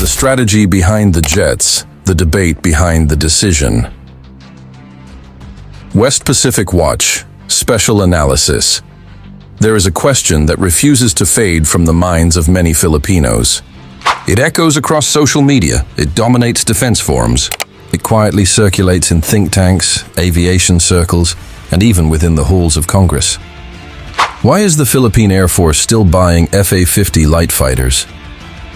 The strategy behind the jets, the debate behind the decision. West Pacific Watch, Special Analysis. There is a question that refuses to fade from the minds of many Filipinos. It echoes across social media, it dominates defense forums, it quietly circulates in think tanks, aviation circles, and even within the halls of Congress. Why is the Philippine Air Force still buying FA-50 light fighters?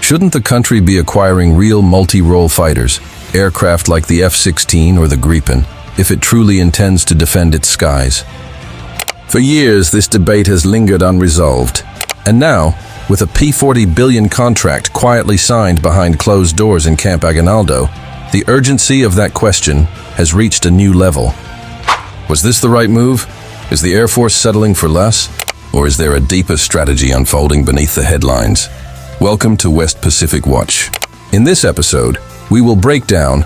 Shouldn't the country be acquiring real multi-role fighters, aircraft like the F-16 or the Gripen, if it truly intends to defend its skies? For years, this debate has lingered unresolved. And now, with a P-40 billion contract quietly signed behind closed doors in Camp Aguinaldo, the urgency of that question has reached a new level. Was this the right move? Is the Air Force settling for less? Or is there a deeper strategy unfolding beneath the headlines? Welcome to West Pacific Watch. In this episode, we will break down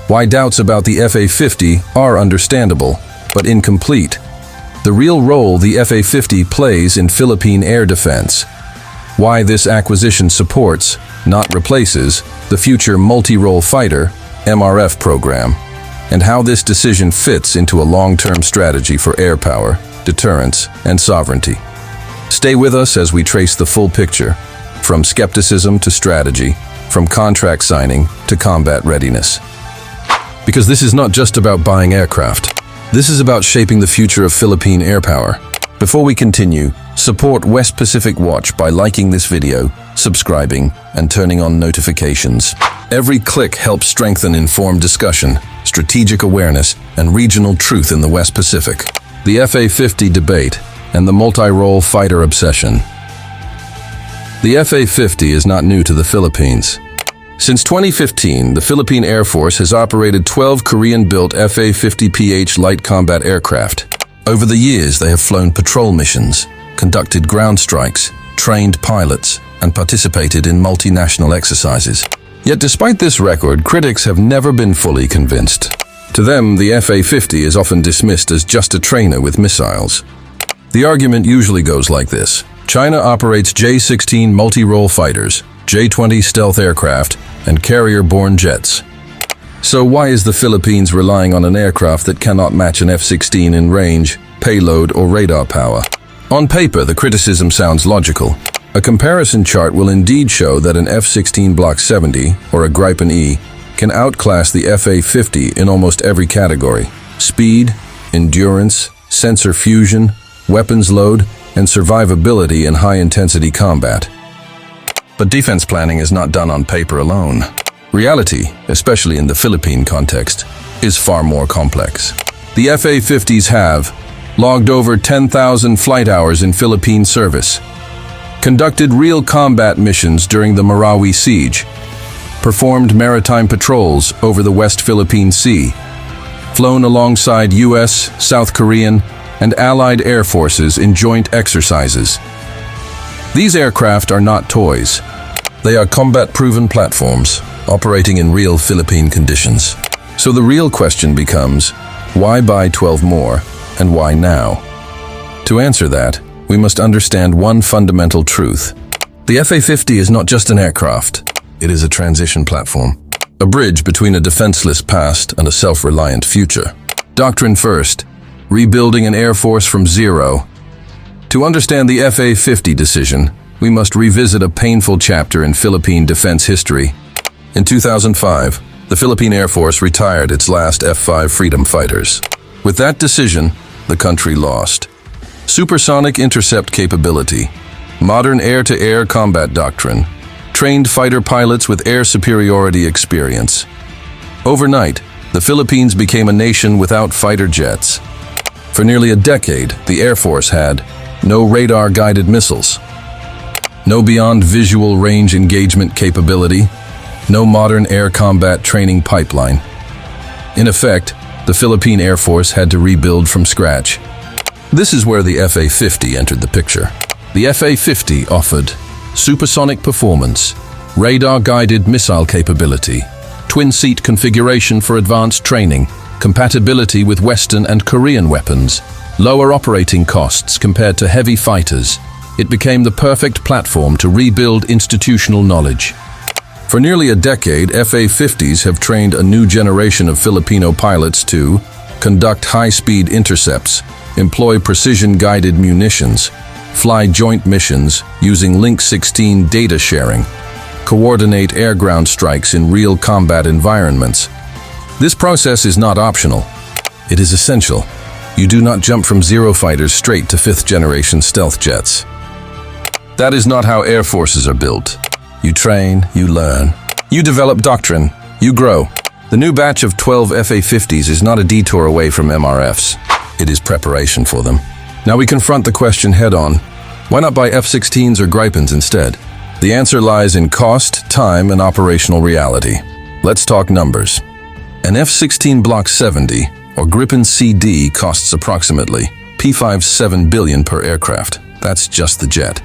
why doubts about the FA-50 are understandable, but incomplete, the real role the FA-50 plays in Philippine air defense, why this acquisition supports, not replaces, the future multi-role fighter MRF program, and how this decision fits into a long-term strategy for air power, deterrence, and sovereignty. Stay with us as we trace the full picture, from skepticism to strategy, from contract signing to combat readiness. Because this is not just about buying aircraft. This is about shaping the future of Philippine air power. Before we continue, support West Pacific Watch by liking this video, subscribing, and turning on notifications. Every click helps strengthen informed discussion, strategic awareness, and regional truth in the West Pacific. The FA-50 debate and the multi-role fighter obsession. The FA-50 is not new to the Philippines. Since 2015, the Philippine Air Force has operated 12 Korean-built FA-50PH light combat aircraft. Over the years, they have flown patrol missions, conducted ground strikes, trained pilots, and participated in multinational exercises. Yet despite this record, critics have never been fully convinced. To them, the FA-50 is often dismissed as just a trainer with missiles. The argument usually goes like this. China operates J-16 multi-role fighters, J-20 stealth aircraft, and carrier-borne jets. So why is the Philippines relying on an aircraft that cannot match an F-16 in range, payload, or radar power? On paper, the criticism sounds logical. A comparison chart will indeed show that an F-16 Block 70, or a Gripen E, can outclass the FA-50 in almost every category: speed, endurance, sensor fusion, weapons load, and survivability in high-intensity combat. But defense planning is not done on paper alone. Reality, especially in the Philippine context, is far more complex. The FA-50s have logged over 10,000 flight hours in Philippine service, conducted real combat missions during the Marawi siege, performed maritime patrols over the West Philippine Sea, flown alongside US, South Korean, and Allied air forces in joint exercises. These aircraft are not toys. They are combat-proven platforms, operating in real Philippine conditions. So the real question becomes, why buy 12 more, and why now? To answer that, we must understand one fundamental truth. The FA-50 is not just an aircraft. It is a transition platform, a bridge between a defenseless past and a self-reliant future. Doctrine first, rebuilding an air force from zero. To understand the FA-50 decision, we must revisit a painful chapter in Philippine defense history. In 2005, the Philippine Air Force retired its last F-5 Freedom fighters. With that decision, the country lost supersonic intercept capability, modern air-to-air combat doctrine, trained fighter pilots with air superiority experience. Overnight, the Philippines became a nation without fighter jets. For nearly a decade, the Air Force had no radar-guided missiles, no beyond visual range engagement capability, no modern air combat training pipeline. In effect, the Philippine Air Force had to rebuild from scratch. This is where the FA-50 entered the picture. The FA-50 offered supersonic performance, radar-guided missile capability, twin-seat configuration for advanced training, compatibility with Western and Korean weapons, lower operating costs compared to heavy fighters. It became the perfect platform to rebuild institutional knowledge. For nearly a decade, FA-50s have trained a new generation of Filipino pilots to conduct high-speed intercepts, employ precision-guided munitions, fly joint missions using Link 16 data sharing, coordinate air-ground strikes in real combat environments. This process is not optional. It is essential. You do not jump from Zero fighters straight to fifth-generation stealth jets. That is not how air forces are built. You train, you learn. You develop doctrine, you grow. The new batch of 12 FA-50s is not a detour away from MRFs. It is preparation for them. Now we confront the question head-on. Why not buy F-16s or Gripens instead? The answer lies in cost, time, and operational reality. Let's talk numbers. An F-16 Block 70 or Gripen CD costs approximately P57 billion per aircraft. That's just the jet.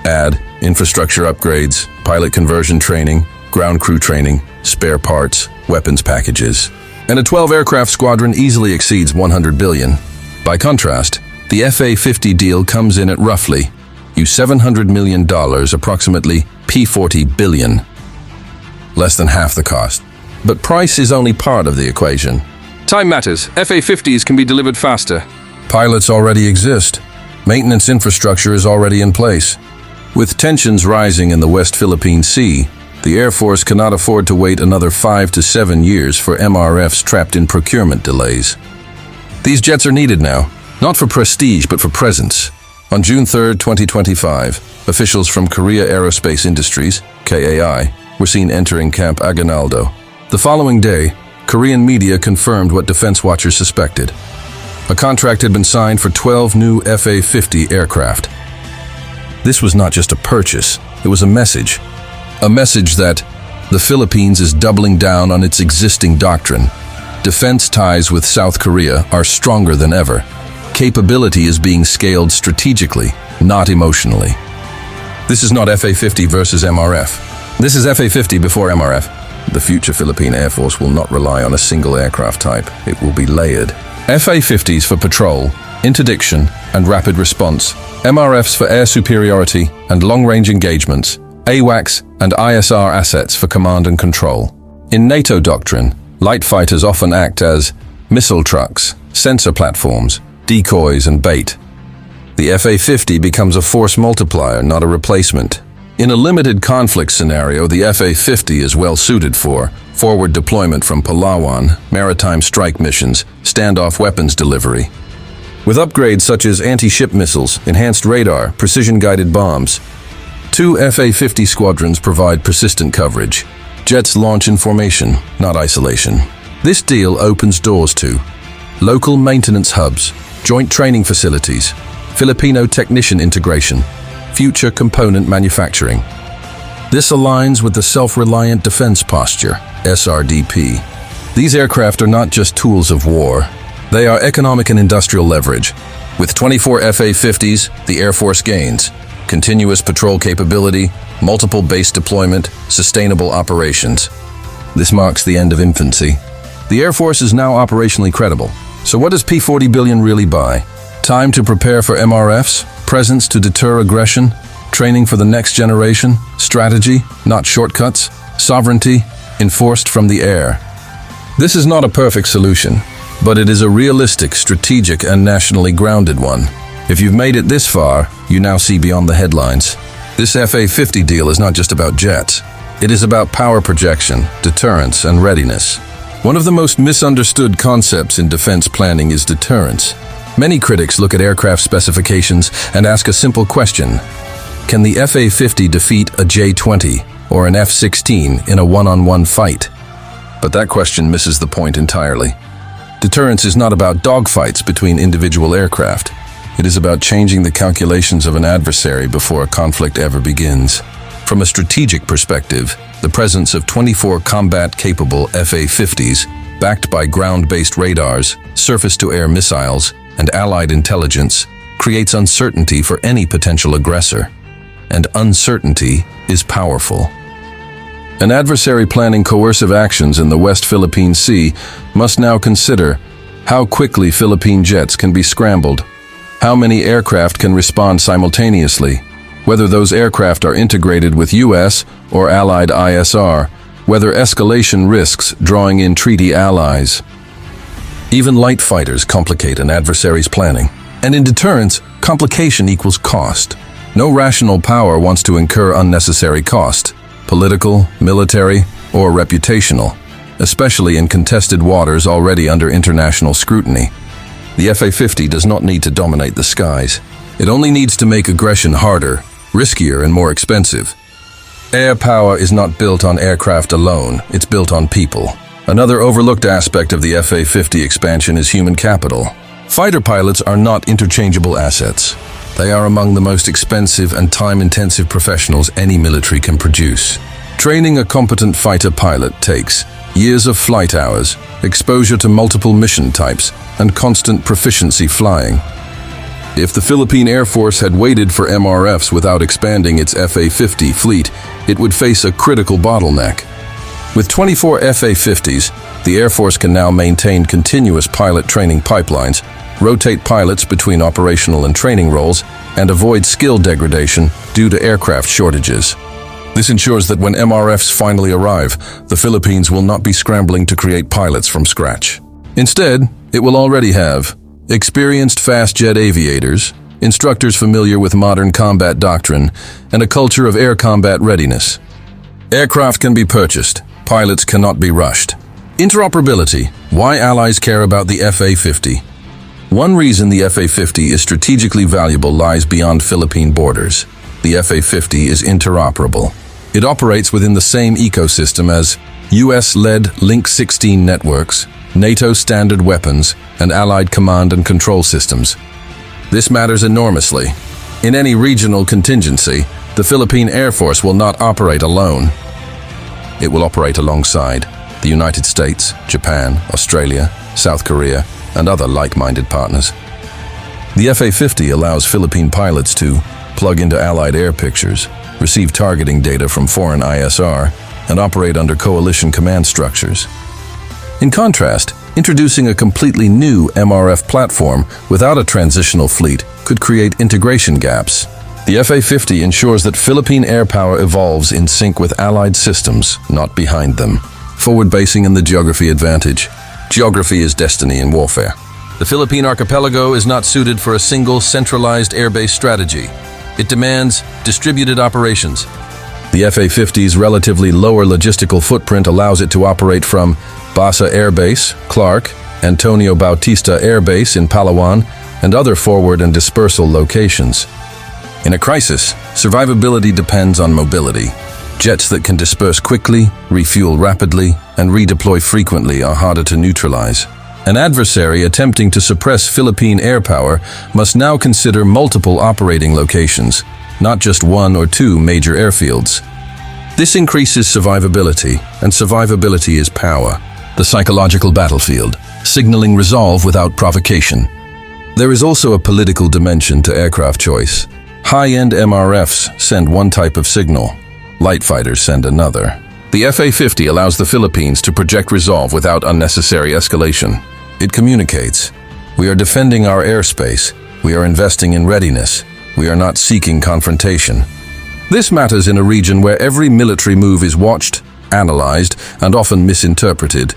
Add infrastructure upgrades, pilot conversion training, ground crew training, spare parts, weapons packages, and a 12-aircraft squadron easily exceeds 100 billion. By contrast, the FA-50 deal comes in at roughly $700 million, approximately P40 billion. Less than half the cost. But price is only part of the equation. Time matters. FA-50s can be delivered faster. Pilots already exist. Maintenance infrastructure is already in place. With tensions rising in the West Philippine Sea, the Air Force cannot afford to wait another 5 to 7 years for MRFs trapped in procurement delays. These jets are needed now, not for prestige but for presence. On June 3, 2025, officials from Korea Aerospace Industries, KAI, were seen entering Camp Aguinaldo. The following day, Korean media confirmed what defense watchers suspected. A contract had been signed for 12 new FA-50 aircraft. This was not just a purchase, it was a message. A message that the Philippines is doubling down on its existing doctrine. Defense ties with South Korea are stronger than ever. Capability is being scaled strategically, not emotionally. This is not FA-50 versus MRF. This is FA-50 before MRF. The future Philippine Air Force will not rely on a single aircraft type. It will be layered. FA-50s for patrol, interdiction, and rapid response. MRFs for air superiority and long-range engagements. AWACS and ISR assets for command and control. In NATO doctrine, light fighters often act as missile trucks, sensor platforms, decoys, and bait. The FA-50 becomes a force multiplier, not a replacement. In a limited conflict scenario, the FA-50 is well suited for forward deployment from Palawan, maritime strike missions, standoff weapons delivery. With upgrades such as anti-ship missiles, enhanced radar, precision-guided bombs, 2 FA-50 squadrons provide persistent coverage. Jets launch in formation, not isolation. This deal opens doors to local maintenance hubs, joint training facilities, Filipino technician integration, future component manufacturing. This aligns with the Self-Reliant Defense Posture, SRDP. These aircraft are not just tools of war. They are economic and industrial leverage. With 24 FA-50s, the Air Force gains continuous patrol capability, multiple base deployment, sustainable operations. This marks the end of infancy. The Air Force is now operationally credible. So what does P40 billion really buy? Time to prepare for MRFs, presence to deter aggression, training for the next generation, strategy, not shortcuts, sovereignty, enforced from the air. This is not a perfect solution, but it is a realistic, strategic, and nationally grounded one. If you've made it this far, you now see beyond the headlines. This FA-50 deal is not just about jets. It is about power projection, deterrence, and readiness. One of the most misunderstood concepts in defense planning is deterrence. Many critics look at aircraft specifications and ask a simple question. Can the FA-50 defeat a J-20 or an F-16 in a one-on-one fight? But that question misses the point entirely. Deterrence is not about dogfights between individual aircraft. It is about changing the calculations of an adversary before a conflict ever begins. From a strategic perspective, the presence of 24 combat-capable FA-50s, backed by ground-based radars, surface-to-air missiles, and allied intelligence, creates uncertainty for any potential aggressor. And uncertainty is powerful. An adversary planning coercive actions in the West Philippine Sea must now consider how quickly Philippine jets can be scrambled, how many aircraft can respond simultaneously, whether those aircraft are integrated with US or allied ISR, whether escalation risks drawing in treaty allies. Even light fighters complicate an adversary's planning. And in deterrence, complication equals cost. No rational power wants to incur unnecessary cost, political, military, or reputational, especially in contested waters already under international scrutiny. The FA-50 does not need to dominate the skies. It only needs to make aggression harder, riskier, and more expensive. Air power is not built on aircraft alone, it's built on people. Another overlooked aspect of the FA-50 expansion is human capital. Fighter pilots are not interchangeable assets. They are among the most expensive and time-intensive professionals any military can produce. Training a competent fighter pilot takes years of flight hours, exposure to multiple mission types, and constant proficiency flying. If the Philippine Air Force had waited for MRFs without expanding its FA-50 fleet, it would face a critical bottleneck. With 24 FA-50s, the Air Force can now maintain continuous pilot training pipelines, rotate pilots between operational and training roles, and avoid skill degradation due to aircraft shortages. This ensures that when MRFs finally arrive, the Philippines will not be scrambling to create pilots from scratch. Instead, it will already have experienced fast jet aviators, instructors familiar with modern combat doctrine, and a culture of air combat readiness. Aircraft can be purchased, pilots cannot be rushed. Interoperability. Why allies care about the FA-50? One reason the FA-50 is strategically valuable lies beyond Philippine borders. The FA-50 is interoperable. It operates within the same ecosystem as US-led Link 16 networks, NATO standard weapons, and allied command and control systems. This matters enormously. In any regional contingency, the Philippine Air Force will not operate alone. It will operate alongside the United States, Japan, Australia, South Korea, and other like-minded partners. The FA-50 allows Philippine pilots to plug into Allied air pictures, receive targeting data from foreign ISR, and operate under coalition command structures. In contrast, introducing a completely new MRF platform without a transitional fleet could create integration gaps. The FA-50 ensures that Philippine air power evolves in sync with Allied systems, not behind them. Forward basing and the geography advantage. Geography is destiny in warfare. The Philippine archipelago is not suited for a single centralized airbase strategy. It demands distributed operations. The FA-50's relatively lower logistical footprint allows it to operate from Basa Air Base, Clark, Antonio Bautista Air Base in Palawan, and other forward and dispersal locations. In a crisis, survivability depends on mobility. Jets that can disperse quickly, refuel rapidly, and redeploy frequently are harder to neutralize. An adversary attempting to suppress Philippine air power must now consider multiple operating locations, not just one or two major airfields. This increases survivability, and survivability is power. The psychological battlefield, signaling resolve without provocation. There is also a political dimension to aircraft choice. High-end MRFs send one type of signal. Light fighters send another. The FA-50 allows the Philippines to project resolve without unnecessary escalation. It communicates. We are defending our airspace. We are investing in readiness. We are not seeking confrontation. This matters in a region where every military move is watched, analyzed, and often misinterpreted.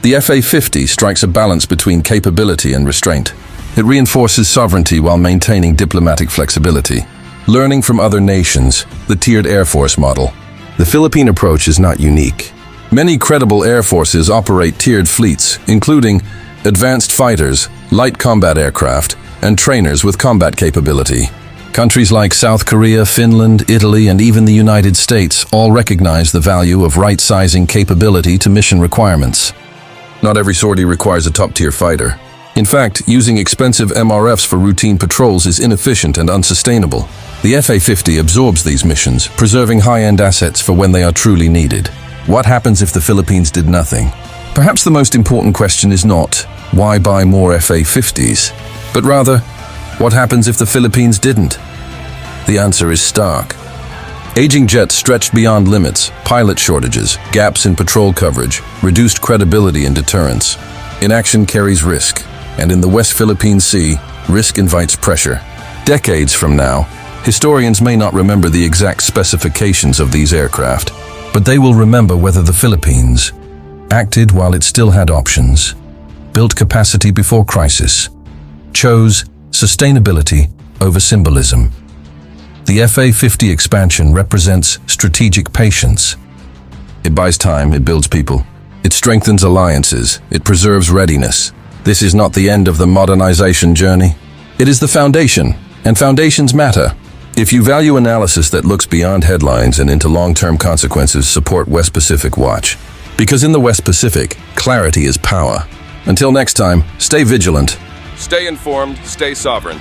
The FA-50 strikes a balance between capability and restraint. It reinforces sovereignty while maintaining diplomatic flexibility. Learning from other nations, the tiered Air Force model. The Philippine approach is not unique. Many credible air forces operate tiered fleets, including advanced fighters, light combat aircraft, and trainers with combat capability. Countries like South Korea, Finland, Italy, and even the United States all recognize the value of right-sizing capability to mission requirements. Not every sortie requires a top-tier fighter. In fact, using expensive MRFs for routine patrols is inefficient and unsustainable. The FA-50 absorbs these missions, preserving high-end assets for when they are truly needed. What happens if the Philippines did nothing? Perhaps the most important question is not, why buy more FA-50s? But rather, what happens if the Philippines didn't? The answer is stark. Aging jets stretched beyond limits, pilot shortages, gaps in patrol coverage, reduced credibility and deterrence. Inaction carries risk, and in the West Philippine Sea, risk invites pressure. Decades from now, Historians may not remember the exact specifications of these aircraft, but they will remember whether the Philippines acted while it still had options, built capacity before crisis, chose sustainability over symbolism. The FA-50 expansion represents strategic patience. It buys time, it builds people. It strengthens alliances, it preserves readiness. This is not the end of the modernization journey. It is the foundation, and foundations matter. If you value analysis that looks beyond headlines and into long-term consequences, support West Pacific Watch. Because in the West Pacific, clarity is power. Until next time, stay vigilant. Stay informed, stay sovereign.